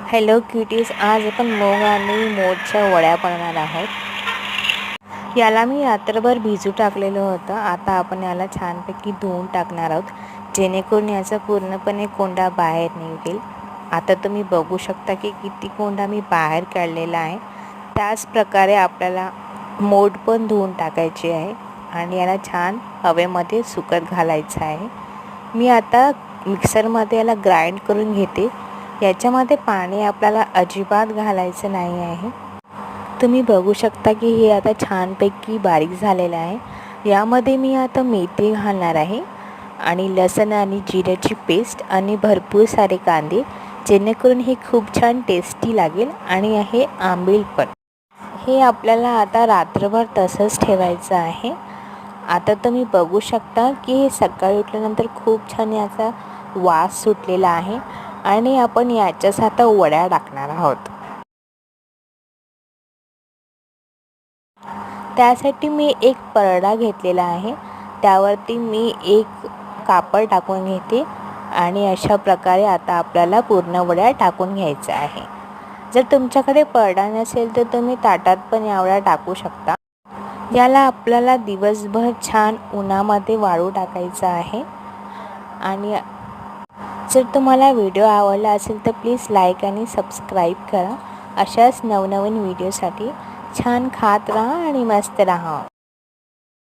Hello क्युटीज, आज आपण मूग आणि मोडच्या वड्या बनवणार आहोत. याला मी रात्रभर भिजू टाकलेलं होतं. आता आपण याला छानपैकी धुवून टाकणार आहोत, जेणेकरून याचा पूर्णपणे कोंडा बाहेर निघेल. आता तुम्ही बघू शकता की किती कोंडा मी बाहेर काढलेला आहे. त्याच प्रकारे आपल्याला मोड पण धुवून टाकायची आहे आणि याला छान हवेमध्ये सुकत घालायचं आहे. मी आता मिक्सरमध्ये याला ग्राइंड करून घेते. याच्यामध्ये पाणी आपल्याला अजिबात घालायचं नाही आहे. तुम्ही बघू शकता की हे आता छानपैकी बारीक झालेलं आहे. यामध्ये मी आता मेथी घालणार आहे आणि लसूण आणि जिऱ्याची पेस्ट आणि भरपूर सारे कांदे, जेणेकरून हे खूप छान टेस्टी लागेल आणि हे आंबील पण. हे आपल्याला आता रात्रभर तसंच ठेवायचं आहे. आता तुम्ही बघू शकता की हे सकाळी उठल्यानंतर खूप छान याचा वास सुटलेला आहे आणि आपण याच्याच आता वड्या टाकणार आहोत. त्यासाठी मी एक परडा घेतलेला आहे. त्यावरती मी एक कापड टाकून घेते आणि अशा प्रकारे आता आपल्याला पूर्ण वड्या टाकून घ्यायचं आहे. जर तुमच्याकडे परडा नसेल तर तुम्ही ताटात पण या वड्या टाकू शकता. याला आपल्याला दिवसभर छान उन्हामध्ये वाळू टाकायचं आहे. आणि जर तुम्हाला व्हिडिओ आवडला असेल तर प्लीज लाईक आणि सबस्क्राईब करा. अशाच नवनवीन व्हिडिओसाठी छान खात राहा आणि मस्त राहा.